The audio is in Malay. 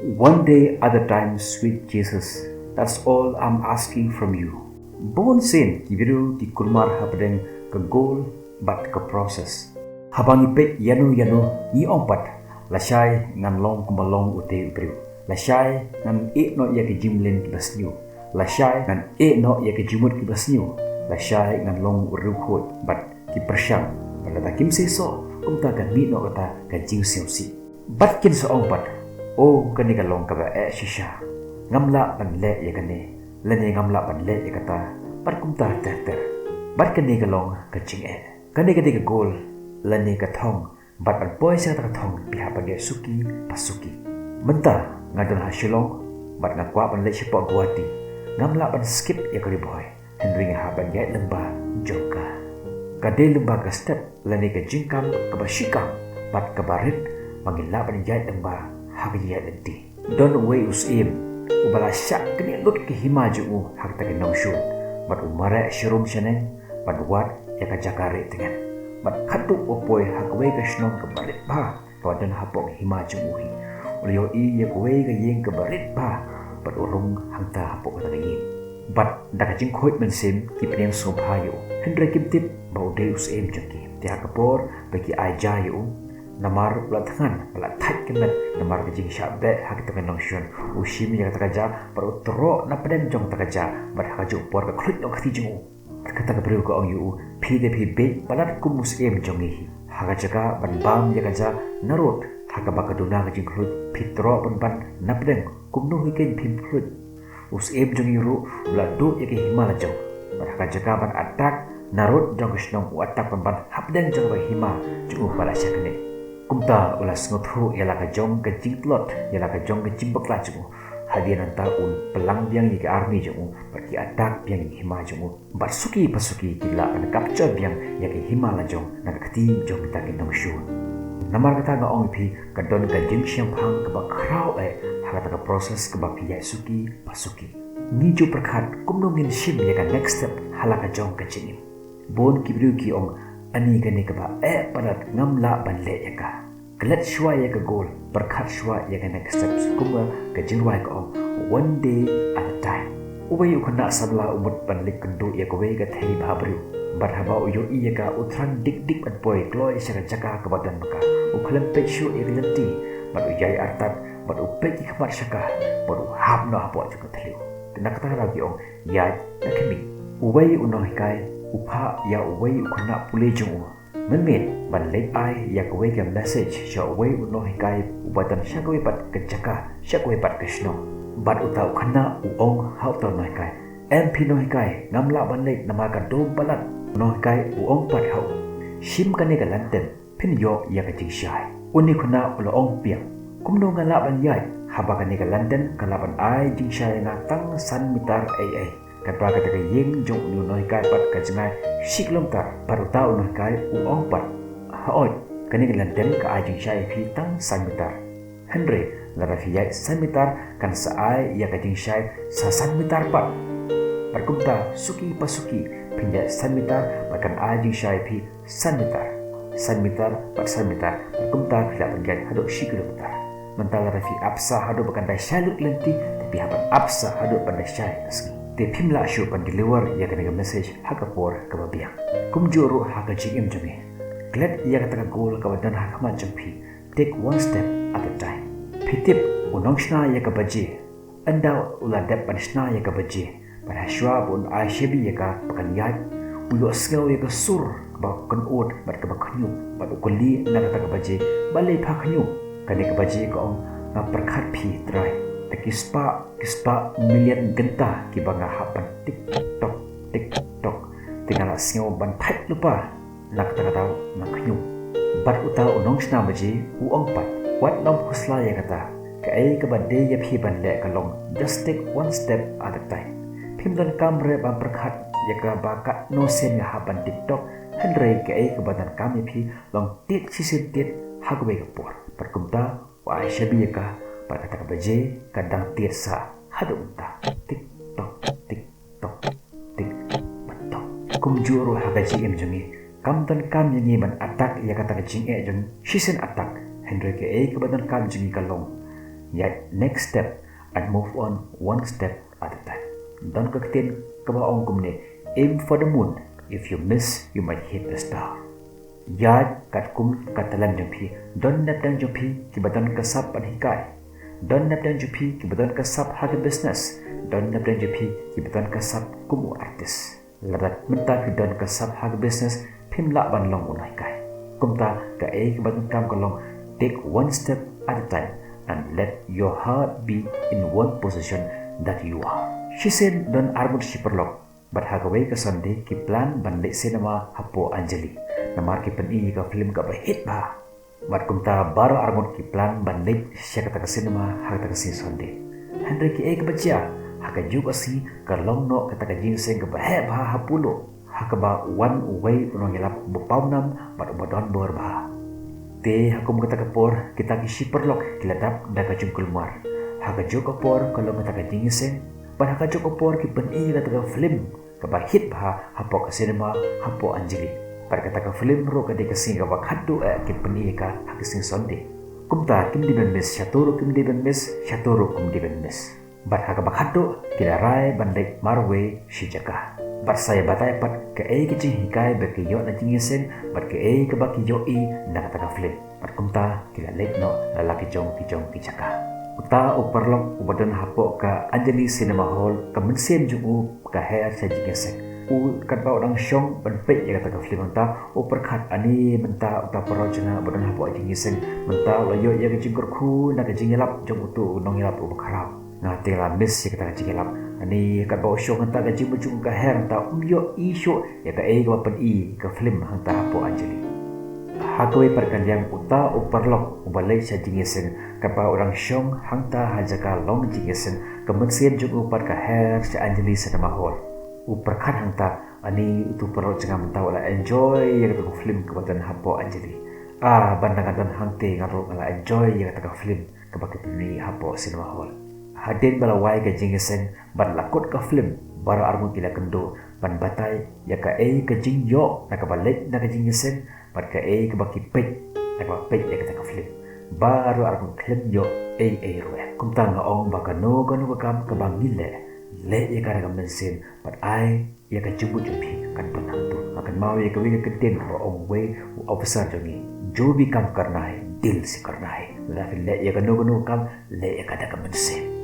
One day at a time, sweet Jesus, that's all I'm asking from you. Bon sien kibiru di kulmar habdeng ke goal but ke proses. Habang ipek yanu ni ompat lasai ngan long kumalong ute briew. Lasai ngan no ya ke jimlen ki basniu. Lasai ngan no ya ke jumut ki basniu. Lasai ngan long urukot but ki persyang. Pada takim seso kumta kan mi no kata ka jing si. Bat kin so ompat. Oh kani ka long ka ba shisha. Ngamla ban le ya kani. Lani ngamla ban le ya kata par kumta ter. Bat kani ka long ka jing Kani ka gol lani ka thong bat ban boy sa ta thong piha page suki pasuki. Mynta ngadon hasilong bat nga kwah ban le sipo guati. Ngamla ban skip ya kali boy. Henry nga haban ya lyngba jongka. Kade lyngba ka step lani ka jingkam ka basikam bat ka barit mangila ban ya lyngba habi ya lenti. Don way usim ubala syak kini lut ke himaju hak ta ke nongshun bat umare shirum sheneng bat wat ya ka jakare dengan bat khatu opoi hakwe ka shnong ka barit ba padan hapok himaju uhi ulio I ya kwe ka yeng ka barit ba bat urung hangta hapok ka ngin bat daka jing khoi mynsim ki pdiang sngewbha yo hendra jingtip ba ude usim jangki ti hakapor bagi aja yo namar ulat tangan ulat thak kemet namar ke jing syabe hak ta nong shun usim ya takaja par utro na pden jong takaja bat hakaju por ka khlit no khati jung kata ka briew ko ang yu pdp palat kumus jongi haga jaga ban bam ya kaja narot haga bakaduna ka jing khlut pitro ban na pden kumno hiken phim khlut us jongi ru ulat do ya ke himala jong bat haga jaga ban atak narot jong snong atak ban hapden jong ba hima ju pala syakne kumta ulas ngothu yala ka jong ka jingtlot yala ka jong ka jimbakla ju hadian anta pelang biang ke army ju bagi atak biang hima ju bat suki pasuki kila an capture biang ya ke himala jong na khati jong ta ke nongshu namar kata nga ong pi ka don ka jing phang ka ba khrau hakata ka process ka ba pi suki pasuki ni ju prakhat kumno ngin shim ya ka next step halaka jong ka jingim bon kibriu ki ong ani kani ka ba palat ngamla ban le ya ka klet shwa ya ka goal berkhat shwa ya ka next steps kuma ka jingwai ka one day at a time ubay ukna sabla umut ban lik kundu ya ka we ka thei ba briu bar haba uyo I ya ka utran dik at boy kloy sa ka jaka ka badan maka uklan pe shu ya lanti bat uyai artat bat upe ki khamar shaka bat hab no apo ju ka thliu tinakta ra ki ong ya nakemi ubay unoy kai upha ya ubay ukna pule jung menmet ban lek ai ya kwe ka message sha ubay unoy kai ubatan shakwe pat ka jaka shakwe pat ka shno bat utau khana uong hau ta noi kai mp noi kai ngamla ban lek nama ka dom balat noi kai uong pat hau shim kane ka lanten phin yo ya ka jingshai uni khuna uloong piang kumno ngala ban yai haba kane ka landen kalaban ai jingshai na tang san mitar ai kata kata ka yeng jong nu noi kai pat ka jangai siklom tar paru tau noi kai uong pat haoi kani ka landen ka ai jingshai phi tang san mitar henry lara fiyai san mitar kan sa ai ya ka jingshai sa san mitar pat perkumta suki pasuki pinjai san mitar makan ai jingshai phi san mitar pat san mitar perkumta khila pinjai hadok kilometer mentala rafi apsa hadok bakan dai shaluk lenti tapi haban apsa hadok pandai shai nasngi te phimla shu pan deliver ya ka message hakapor ka babiang kumjuru haka jingim jumi glad ya ka goal ka wadan hakma jampi take one step at a time pitip unongshna ya ka baji anda uladap panshna ya ka baji parashwa bun aishebi ya ka pakan yai ulo sngeu ya ka sur ba kan ot bat ka bakhnyu bat ukuli na ka baji balai phakhnyu kani ka baji ko na prakhat phi trai kispa million genta ki banga hapan tiktok tingala sngeu ban phat lupa nak ta tahu nak nyu bat uta unong sna baji uong pat wat nom khusla ya kata ka ai ka bade ya phi ban le ka long just take one step at a time phimdan kamre ba prakhat ya ka ba ka no sen ya hapan tiktok henre ka ai ka badan kam ya phi long tit shisien tit hagwe ka por perkumta wa shabi ya ka pada kata baje kadang tirsa hadu unta tik tok batok kumjuru hagaji emjongi kamtan kam yangi ban atak ya kata jing jong shisen atak henry ke kebadan kam jingi kalong Yet next step and move on one step at a time. Don't kaktin kabaong kumne. Aim for the moon. If you miss, you might hit the star. Yad kat kum katalan jumpi. Don't nap dan jumpi kibatan kasap pan hikai. Don't nap dan jumpi kibatan kasap haga business. Don't nap dan jumpi kibatan kasap kumu artis. Ladat minta kibatan kasap haga business pimla ban long unai kai. Kumta ka kibatan kam kalong. Take one step at a time and let your heart be in one position that you are. Shisien don armut si paralok. But kawei ka Sunday ki plan bandai cinema hapo Anjali. Namar ki pen ka film ka bahit ba. But kumta baru armut ki plan bandai siya kata ka cinema hak ka sin Sunday. Henry ki ek baca haka juga si ka longno kata ka ginseng ka bahit ba hapulo. Haka ba one way unong ilap bupawnam but ubadon bor ba. Te hakum kata kapor kita kisi paralok kiladap daga jungkul mar. Haka juga kapor kalau kata ka ginseng. But haka juga kapor ki pen kata ka film. Kabahit bah hapo ka cinema hapo Anjali. Par kata ka film ro ka de ka singa wa khaddu ki pani ka hakising Sunday. Kumta kim di ben miss shatoro kim di ben miss shatoro kim di ben miss. Bar haka bakhaddu kidarai bandai marwe shijaka. Bar saya batai pat ke ki hikai ba ki yo na jingisen bar ke ka ba ki yo na kata ka film. Bar kumta kila lek no lalaki jong ki chaka. Uta uparlok ubadan hapo ka Anjali Cinema Hall ka mynsiem jungu ka hair sa jingesek. Kat ba orang syong banpek ya kata ka film ta uperkhat ani menta uta parojana ubadan hapo jingesek menta layo ya ka jingkur khu na ka jingilap jong utu nong ilap ubakharap. Ngate la miss ya kata ka jingilap. Ani kat ba syong ta ka jingmu jung ka hair ta umyo isyo ya ka ka pen ka film hangta hapo Anjali. Hakwe perkalian uta uparlok ubalai sa jingesen kapa orang syong hangta hajaka long jingesen kemensian juga upar ka hair sa Anjali Cinema Hall. Uparkan hangta ani itu perlu jangan mentau la enjoy ya kata film kebatan hapo Anjali. Bandangan hangte ngaro la enjoy ya kata film kebaki pini hapo Cinema Hall. Hadin balawai ka jingesen ban lakut ka film bara armu kila kendo ban batai ya ka ka jingyo na ka balik na ka jingesen bar ka ka baki pek na ka pek ya kata ka film baru armu film yo ruwe kumta nga ong baka no ka kam ka bangile le ya ka mynsiem but ya ka jumbu jumpi kan panang tu akan mau ya ka wi ka den ho ong we officer jongi jo भी काम करना है दिल से करना है ले ya ka no kam le ya ka mynsiem